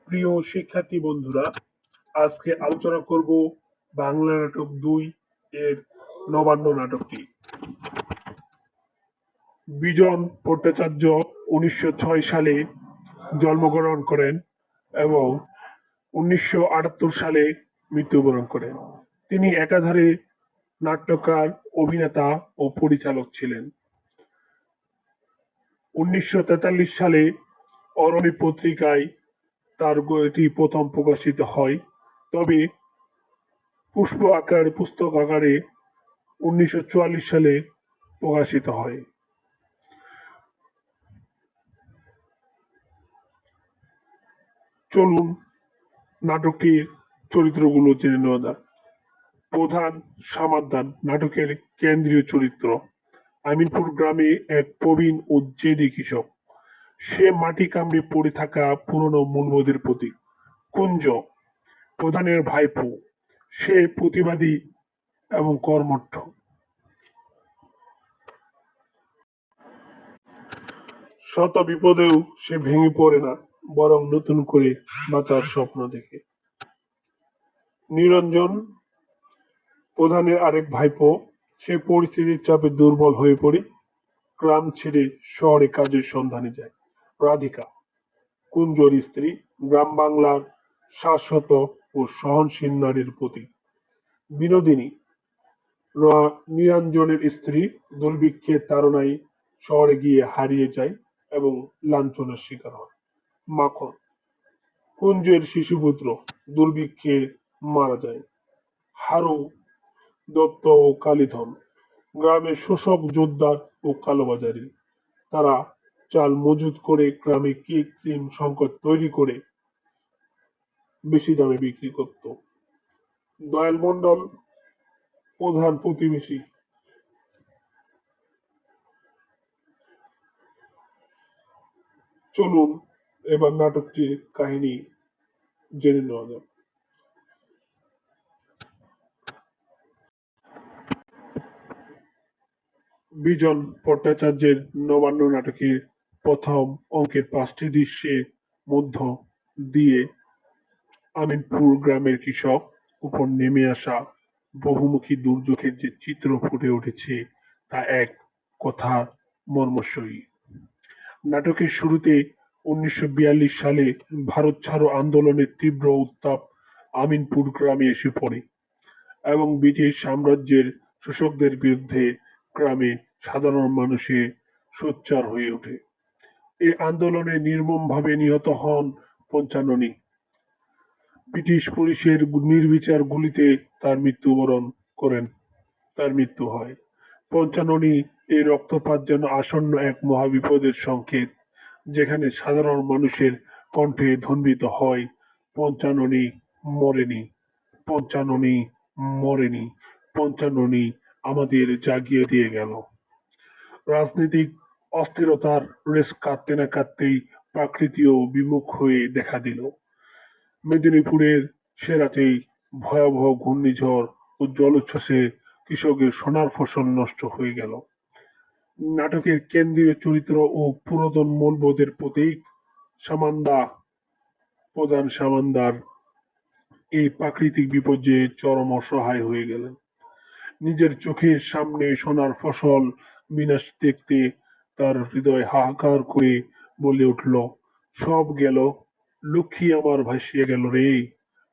প্রিয় শিক্ষার্থী বন্ধুরা, আজকে আলোচনা করব বাংলা নাটক ২ এর নবান্ন নাটকটি। বিজন ভট্টাচার্য ১৯০৬ সালে জন্মগ্রহণ করেন এবং ১৯৭৮ সালে মৃত্যুবরণ করেন। তিনি একাধারে নাট্যকার, অভিনেতা ও পরিচালক ছিলেন। ১৯৪৩ সালে অরণি পত্রিকায় তার এটি প্রথম প্রকাশিত হয়, তবে পুষ্প আকার পুস্তক আকারে ১৯৪৪ সালে প্রকাশিত হয়। চলুন নাটকটির চরিত্রগুলো জেনে নেওয়া যাক। প্রধান সামাদ্দার নাটকের কেন্দ্রীয় চরিত্র। আমিনপুর গ্রামে এক প্রবীণ ও জেদি কৃষক। সে মাটি কামড়ে পড়ে থাকা পুরনো মূল্যবোধের প্রতীক। কুঞ্জ প্রধানের ভাইপো। সে প্রতিবাদী এবং কর্মঠ। শত বিপদেও সে ভেঙে পড়ে না, বরং নতুন করে বাঁচার স্বপ্ন দেখে। নিরঞ্জন প্রধানের আরেক ভাইপো। সে পরিস্থিতির চাপে দুর্বল হয়ে পড়ে গ্রাম ছেড়ে শহরে কাজের সন্ধানে যায়। রাধিকা কুঞ্জর স্ত্রী, গ্রাম বাংলার শাশ্বত ও সহনশীল নারীর প্রতীক। বিনোদিনী নিরঞ্জনের স্ত্রী, দুর্ভিক্ষের তাড়নায় শহরে গিয়ে হারিয়ে যায় এবং লাঞ্ছনার শিকার হয়। মাখন কুঞ্জের শিশুপুত্র, দুর্ভিক্ষে মারা যায়। হারু দত্ত ও কালীধন গ্রামের শোষক জোরদার ও কালোবাজারি। তারা চাল মজুত করে গ্রামে কৃত্রিম সংকট তৈরি করে বেশি দামে বিক্রি করত। দয়াল মণ্ডল প্রধান প্রতিবেশী। চলুন এবার নাটকটির কাহিনী জেনে নেওয়া যাক। বিজন ভট্টাচার্যের নবান্ন নাটকের প্রথম অঙ্কের ৫টি দৃশ্যের মধ্য দিয়ে আমিনপুর গ্রামের কৃষক উপর নেমে আসা বহুমুখী দুর্যোগের যে চিত্র ফুটে উঠেছে তা এক কথা মর্মস্বরী। নাটকের শুরুতে ১৯৪২ সালে ভারত ছাড়ো আন্দোলনের তীব্র উত্তাপ আমিনপুর গ্রামে এসে পড়ে এবং ব্রিটিশ সাম্রাজ্যের শোষকদের বিরুদ্ধে গ্রামে সাধারণ মানুষে সোচ্চার হয়ে ওঠে। এই আন্দোলনে নির্মমভাবে নিহত হন পঞ্চাননী। ব্রিটিশ পুলিশের নির্বিচার গুলিতে তার মৃত্যু হয়। পঞ্চাননী এই রক্তপাত যেন আসন্ন এক মহাবিপদের সংকেত, যেখানে সাধারণ মানুষের কণ্ঠে ধ্বনিত হয়, পঞ্চাননী মরেনি, পঞ্চাননী মরেনি, পঞ্চাননী আমাদের জাগিয়ে দিয়ে গেল। রাজনৈতিক অস্থিরতার রেশ কাটতে না কাটতেই প্রাকৃতিও বিমুখ হয়ে দেখা দিল। মেদিনীপুরের সেরাতেই ভয়াবহ ঘূর্ণিঝড় ও জলোচ্ছ্বাসে কৃষকের সোনার ফসল নষ্ট হয়ে গেল। নাটকের কেন্দ্রীয় চরিত্র ও পুরাতন মূল্যবোধের প্রতীক সামান্দা প্রধান সামান্দার এই প্রাকৃতিক বিপর্যয়ে চরম অসহায় হয়ে গেলেন। নিজের চোখের সামনে সোনার ফসল বিনাশ দেখতে তার হৃদয় হাহাকার করে বলে উঠল, সব গেল, লক্ষ্মী আমার ভাসিয়ে গেল রে।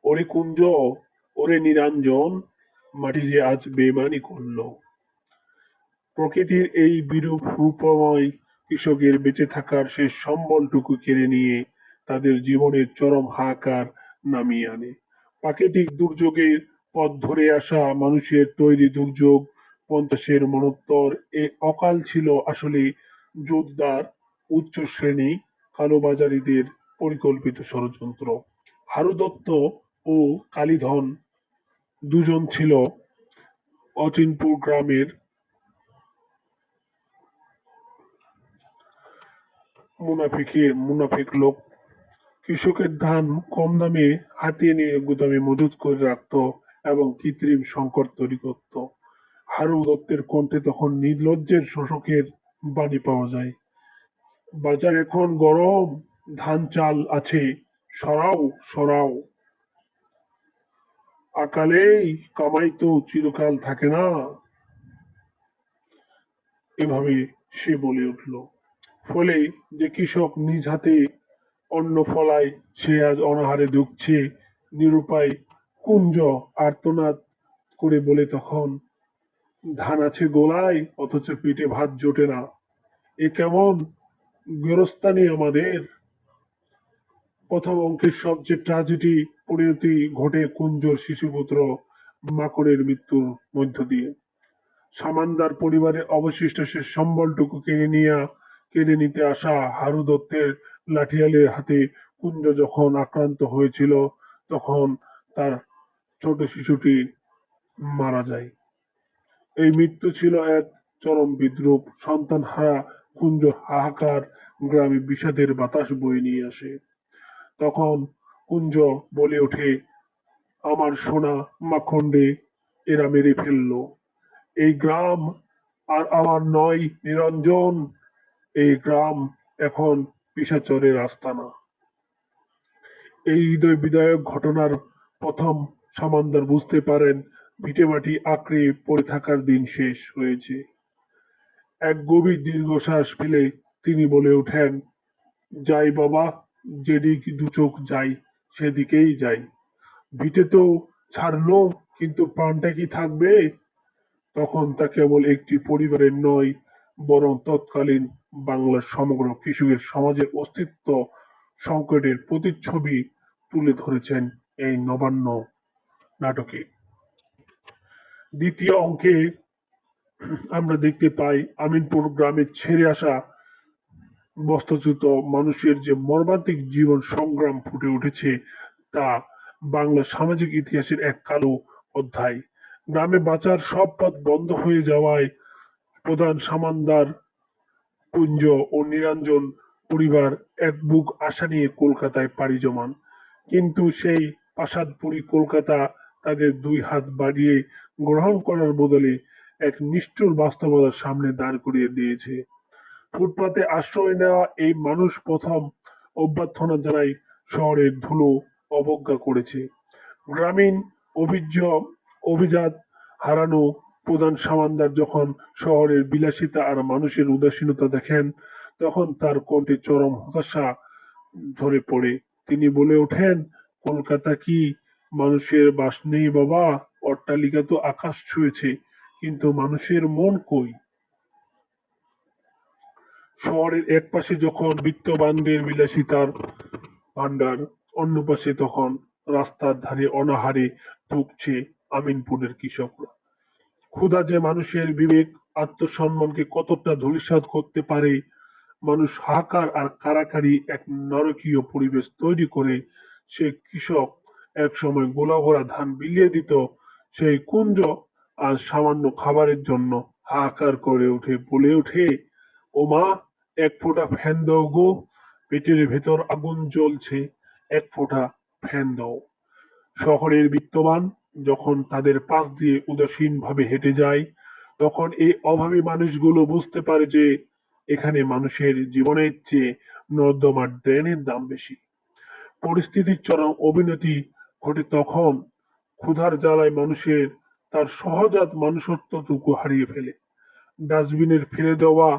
ওরে কুঞ্জ, ওরে নিরঞ্জন, মাটি যে আজ বেমানি করল। প্রকৃতির এই বিরূপ রূপময় কৃষকের বেঁচে থাকার শেষ সম্বলটুকু কেড়ে নিয়ে তাদের জীবনের চরম হাহাকার নামিয়ে আনে। প্রাকৃতিক দুর্যোগের পথ ধরে আসা মানুষের তৈরি দুর্যোগ ৫০-এর মনোত্তর এ অকাল ছিল আসলে জোরদার উচ্চ শ্রেণী কালোবাজারিদের পরিকল্পিত ষড়যন্ত্র। হারু দত্ত ও কালীধন দুজন ছিল অচিনপুর গ্রামের মুনাফিক লোক। কৃষকের ধান কম দামে হাতিয়ে নিয়ে গুদামে মজুত করে রাখত এবং কৃত্রিম সংকট তৈরি করত। হারু দত্তের কণ্ঠে তখন নির্লজ্জের শোষকের বাণী পাওয়া যায়। বাজার এখন গরম, ধান চাল আছে, সরাও, সরাও, আকালেই কামাই তো চিরকাল থাকে না। এভাবে সে বলে উঠল। ফলে যে কৃষক নিজ হাতে অন্ন ফলায় সে আজ অনাহারে ধুঁকছে। নিরুপায় কুঞ্জ আর্তনাদ করে বলে তখন, ধান আছে গোলায় অথচ পেটে ভাত জোটে না, এ কেমন গেরস্তানি আমাদের। প্রথম অঙ্কের সবচেয়ে ট্র্যাজেডি পরিণতি ঘটে কুঞ্জর শিশুপুত্র মাকড়ের মৃত্যুর মধ্য দিয়ে। সামান্দার পরিবারের অবশিষ্ট সে সম্বলটুকু কেড়ে নিতে আসা হারু দত্তের লাঠিয়ালের হাতে কুঞ্জ যখন আক্রান্ত হয়েছিল, তখন তার ছোট শিশুটি মারা যায়। এই মৃত্যু ছিল এক চরম বিদ্রূপ। সন্তানহারা কুঞ্জ হাহাকার, গ্রামে বিষাদের বাতাস বয়ে নিয়ে আসে। তখন কুঞ্জ বলে ওঠে, আমার সোনা মাখণ্ডে এরা মেরে ফেললো। এই গ্রাম আর আমার নয় নিরঞ্জন, এই গ্রাম এখন পিশাচরের আস্তানা। এই হৃদয় বিদায়ক ঘটনার প্রথম সামান্দার বুঝতে পারেন ভিটেমাটি আঁকড়ে পড়ে থাকার দিন শেষ হয়েছে। এক গভীর দীর্ঘশ্বাস ফেলে তিনি বলে ওঠেন, যাই বাবা, যেদিক দু চোখ যাই সেদিকেই যাই। ভিটে তো ছাড়লো, কিন্তু প্রাণটা কি থাকবে? তখন তা কেবল একটি পরিবারের নয়, বরং তৎকালীন বাংলার সমগ্র কৃষকের সমাজের অস্তিত্ব সংকটের প্রতিচ্ছবি তুলে ধরেছেন এই নবান্ন নাটকে। দ্বিতীয় অঙ্কে আমরা দেখতে পাই আমিনপুর গ্রামে ছেড়ে আসা বস্ত্রচ্যুত মানুষের যে মর্মান্তিক জীবন সংগ্রাম ফুটে উঠেছে, তা বাংলা সামাজিক ইতিহাসের এক কালো অধ্যায়। গ্রামে বাঁচার সব পথ বন্ধ হয়ে যাওয়ায় প্রধান সামান্দার, কুঞ্জ ও নিরঞ্জন পরিবার এক বুক আশা নিয়ে কলকাতায় পাড়ি জমান। কিন্তু সেই প্রাসাদপুরী কলকাতা তাদের দুই হাত বাড়িয়ে গ্রহণ করার বদলে এক নিষ্ঠুর বাস্তবতার সামনে দাঁড় করিয়ে দিয়েছে। ফুটপাতে আশ্রয় নেওয়া এই মানুষ প্রথম অভ্যর্থনা জানায় শহরের ধুলো অবজ্ঞা করেছে। গ্রামীণ অভিজ্ঞ অভিজাত হারানো প্রধান সামান্দার যখন শহরের বিলাসিতা আর মানুষের উদাসীনতা দেখেন, তখন তার কণ্ঠে চরম হতাশা ধরে পড়ে। তিনি বলে ওঠেন, কলকাতা কি মানুষের বাস নেই বাবা? অট্টালিকা তো আকাশ ছুঁয়েছে, কিন্তু মানুষের মন কই? শহরের এক পাশে যখন বিত্তবানদের বিলাসিতার ভান্ডার, অন্য পাশে তখন রাস্তার ধারে অনাহারে ভুগছে আমিনপুরের কৃষকরা। ক্ষুধা যে মানুষের বিবেক, আত্মসম্মানকে কতটা ধূলিসাৎ করতে পারে। মানুষ হাহাকার আর কারাকারি এক নারকীয় পরিবেশ তৈরি করে। সে কৃষক এক সময় গোলা ভরা ধান বিলিয়ে দিত, সেই কুঞ্জ আজ সামান্য খাবারের জন্য হাহাকার করে উঠে, বলে ওঠে, ও মা, এক ফোঁটা ফ্যান দাও গো, পেটের ভেতর আগুন জ্বলছে, এক ফোঁটা ফ্যান দাও। শহরের বিত্তবান যখন তাদের পাশ দিয়ে উদাসীন ভাবে হেঁটে যায়, তখন এই অভাবী মানুষগুলো বুঝতে পারে যে এখানে মানুষের জীবনের চেয়ে নর্দমার ড্রেনের দাম বেশি। পরিস্থিতির চরম অবনতি ঘটে তখন ক্ষুধার জ্বালায় মানুষের তার সহজাত মানুষত্বটুকু হারিয়ে ফেলে। ডাস্টবিনের ফেলে দেওয়া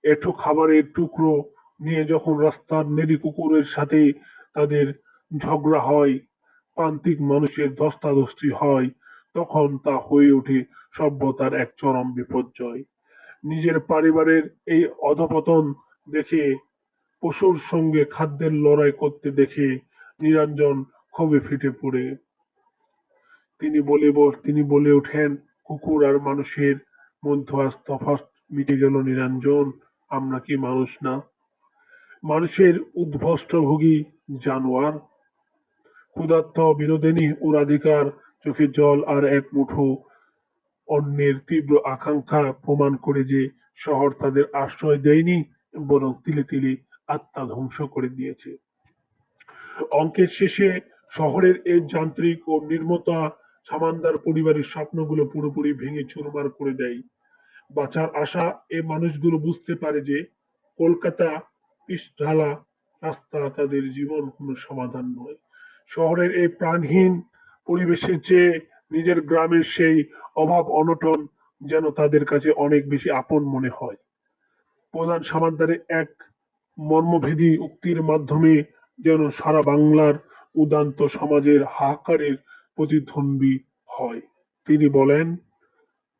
এঁঠো খাবারের টুকরো নিয়ে যখন রাস্তার নেড়ি কুকুরের সাথে তাদের ঝগড়া হয়, প্রান্তিক মানুষের ধস্তাধস্তি হয়, তখন তা হয়ে ওঠে সভ্যতার এক চরম বিপর্যয়। নিজের পরিবারের এই অধঃপতন দেখে, পশুর সঙ্গে খাদ্যের লড়াই করতে দেখে নিরঞ্জন ক্ষোভে ফেটে পড়ে তিনি বলে ওঠেন, কুকুর আর মানুষের মধ্যে আজ তফাৎ মিটে গেল নিরঞ্জন, আমরা কি মানুষ না? মানুষের উদ্ভষ্টভোগী জানোয়ার। ক্ষুধার্ত বিনোদিনী ওর অধিকার, চোখে জল আর এক মুঠো অন্যের তীব্র আকাঙ্ক্ষা প্রমাণ করে যে শহর তাদের আশ্রয় দেয়নি, বরং তিলে তিলে আত্মা ধ্বংস করে দিয়েছে। অঙ্কের শেষে শহরের এই যান্ত্রিক ও নির্মতা সামান্দার পরিবারের স্বপ্নগুলো পুরোপুরি ভেঙে চুরমার করে দেয়। বাঁচার আশা এই মানুষগুলো বুঝতে পারে যে কলকাতা পিচঢালা রাস্তা তাদের জীবন কোনো সমাধান নয়। শহরের এই প্রাণহীন পরিবেশের চেয়ে নিজের গ্রামের সেই অভাব অনটন যেন তাদের কাছে অনেক বেশি আপন মনে হয়। প্রধান সামান্তারের এক মর্মভেদী উক্তির মাধ্যমে যেন সারা বাংলার উদান্ত সমাজের হাহাকারের প্রতিধ্বনি হয়। তিনি বলেন,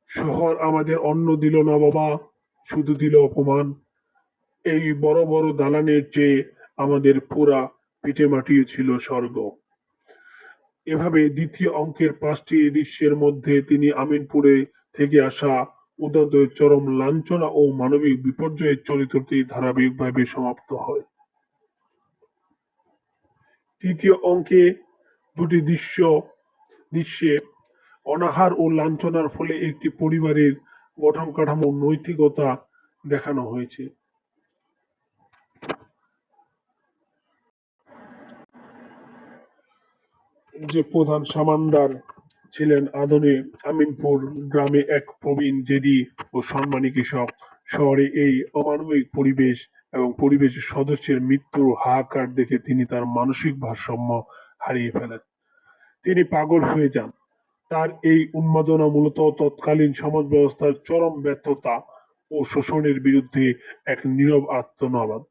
শহর আমাদের অন্ন দিল না বাবা, শুধু দিল অপমান। এই বড় বড় দালানের চেয়ে আমাদের পুরা ভিটেমাটি ছিল স্বর্গ। এভাবে দ্বিতীয় অঙ্কের 5টি দৃশ্যের মধ্যে তিনি আমিনপুরে থেকে আসা উদন্তের চরম লাঞ্ছনা ও মানবিক বিপর্যয়ের চরিত্রটি ধারাবাহিকভাবে সমাপ্ত হয়। তৃতীয় অঙ্কে দুটি দৃশ্যে অনাহার ও লাঞ্ছনার ফলে একটি পরিবারের গঠন কাঠামো নৈতিকতা দেখানো হয়েছে। যে প্রধান সামানদার ছিলেন আমিনপুর গ্রামে এক প্রবীণ জেদি ও সম্মানী কৃষক। শহরে এই অমানবিক পরিবেশ এবং পরিবেশের সদস্যের মৃত্যুর হাহাকার দেখে তিনি তার মানসিক ভারসাম্য হারিয়ে ফেলেন। তিনি পাগল হয়ে যান। তার এই উন্মাদনা মূলত তৎকালীন সমাজ ব্যবস্থার চরম ব্যর্থতা ও শোষণের বিরুদ্ধে এক নীরব আত্মনাদ।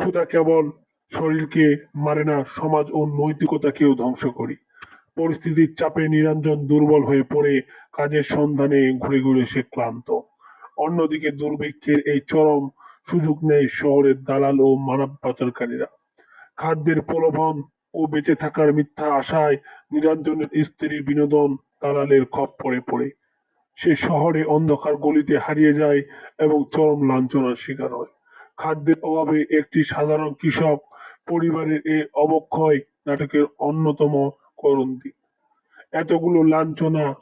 ক্ষুধা কেবল শরীরকে মারে না, সমাজ ও নৈতিকতাকেও ধ্বংস করে। পরিস্থিতির চাপে নিরঞ্জন দুর্বল হয়ে পড়ে, কাজের সন্ধানে ঘুরে ঘুরে সে ক্লান্ত। অন্যদিকে দুর্ভিক্ষের এই চরম সুযোগ নেয় শহরের দালাল ও মানব পাচারকারীরা। খাদ্যের প্রলোভন ও বেঁচে থাকার মিথ্যা আশায় নিরঞ্জনের স্ত্রী বিনোদন দালালের খপ্পরে পড়ে। সে শহরে অন্ধকার গলিতে হারিয়ে যায় এবং চরম লাঞ্ছনার শিকার হয়। খাদ্যের অভাবে একটি সাধারণ কৃষক পরিবারের এই অবক্ষয় নাটকের অন্যতম করণ দিক। এতগুলো লাঞ্ছনা,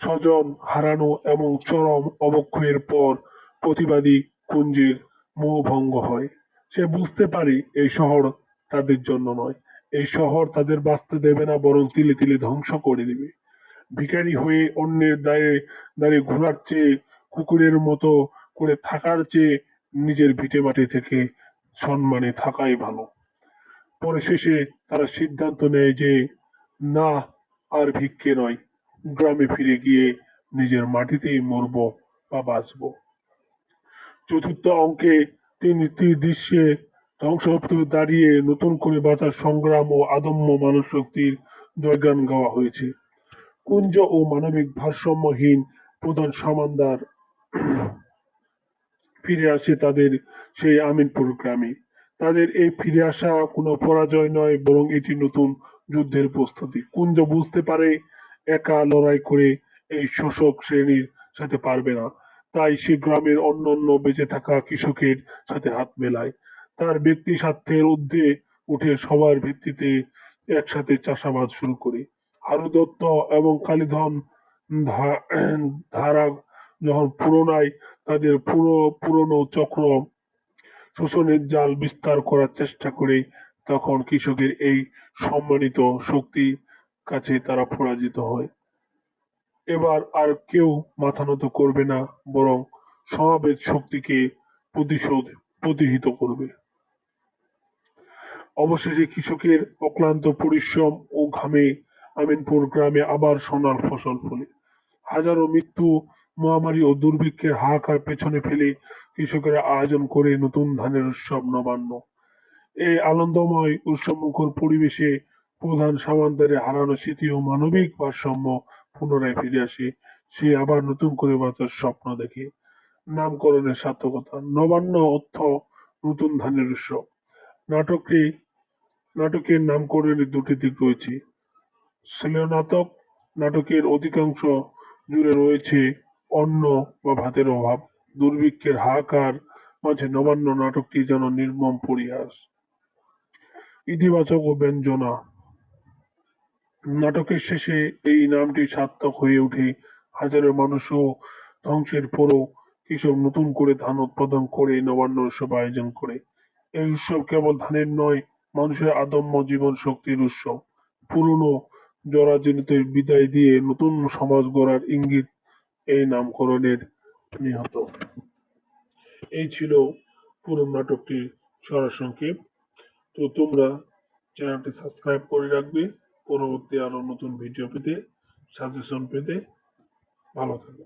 স্বজন হারানো এবং চরম অবক্ষয়ের পর প্রতিবাদী কুঞ্জের মোহভঙ্গ হয়। সে বুঝতে পারে এই শহর তাদের জন্য নয়। এই শহর তাদের বাঁচতে দেবে না, বরং তিলে তিলে ধ্বংস করে দেবে। ভিখারি হয়ে অন্যের দাঁড়ে ঘোরার চেয়ে, কুকুরের মতো করে থাকার চেয়ে নিজের ভিটেমাটি থেকে সম্মানে থাকাই ভালো। পরে শেষে তারা সিদ্ধান্ত নেয় যে না, আর ভিক্ষে নয়, গ্রামে ফিরে গিয়ে নিজের মাটিতেই মরব বা বাঁচব। চতুর্থ অঙ্কে তিনটি দৃশ্যে ধ্বংসপ্রাপ্ত দাঁড়িয়ে নতুন করে বাঁচার সংগ্রাম ও আদম্য মানবশক্তির জয়গান গাওয়া হয়েছে। কুঞ্জ ও মানবিক ভারসাম্যহীন প্রধান সামান্দার ফিরে আসে তাদের সেই আমিনপুর গ্রামে। তাদের এই ফিরে আসা কোনো পরাজয় নয়, বরং এটি নতুন যুদ্ধের প্রস্তুতি। কুঞ্জ বুঝতে পারে একা লড়াই করে এই শোষক শ্রেণীর সাথে পারবে না। তাই সে গ্রামের অন্যান্য বেঁচে থাকা কৃষকের সাথে হাত মেলায়। তার ব্যক্তি স্বার্থের ঊর্ধ্বে উঠে সবার ভিত্তিতে একসাথে চাষাবাদ শুরু করে। হারু দত্ত এবং কালীধন ধা- ধারা যখন পুরোনায় তাদের পুরনো চক্র শোষণের জাল বিস্তার করার চেষ্টা করে, তখন কৃষকের এই সম্মানিত শক্তি কাছে তারা পরাজিত হয়। এবার আর কেউ মাথা নত করবে না, বরং সমাবেশ শক্তিকে প্রতিশোধ প্রতিহিত করবে। অবশেষে কৃষকের অক্লান্ত পরিশ্রম ও ঘামে আমিনপুর গ্রামে আবার সোনার ফসল ফলে। হাজারো মৃত্যু, মহামারী ও দুর্ভিক্ষের হাহাকার পেছনে ফেলে কৃষকেরা আয়োজন করে নতুন ধানের উৎসব নবান্ন। এই আনন্দময় উৎসবমুখর পরিবেশে প্রধান সামান্তারে হারানো স্মৃতি ও মানবিক ভারসাম্য পুনরায় ফিরে আসে। সে আবার নতুন করে বাঁচার স্বপ্ন দেখে। নামকরণের সার্থকতা। নবান্ন অর্থ নতুন ধানের উৎসব। নাটকটি নাটকের নামকরণের দুটি দিক রয়েছে। শ্রেয় নাটকের অধিকাংশ জুড়ে রয়েছে অন্ন বা ভাতের অভাব। দুর্ভিক্ষের হাহাকার মাঝে নবান্ন নাটকটি যেন নির্মম পরিহাস। ইতিবাচক ও ব্যঞ্জনা। নাটকের শেষে এই নামটি সার্থক হয়ে ওঠে। হাজারো মানুষও ধ্বংসের পরও কৃষক নতুন করে ধান উৎপাদন করে নবান্ন উৎসব আয়োজন করে। এই উৎসব কেবল ধানের নয়, মানুষের আদম্য জীবন শক্তির উৎসব। পুরনো জরাজীর্ণতার বিদায় দিয়ে নতুন সমাজ গড়ার ইঙ্গিত এই নামকরণের নিহত। এই ছিল পুরো নাটকটির সারসংক্ষেপ। তো তোমরা চ্যানেলটি সাবস্ক্রাইব করে রাখবে পরবর্তী আরো নতুন ভিডিও পেতে, সাজেশন পেতে। ভালো থাকো।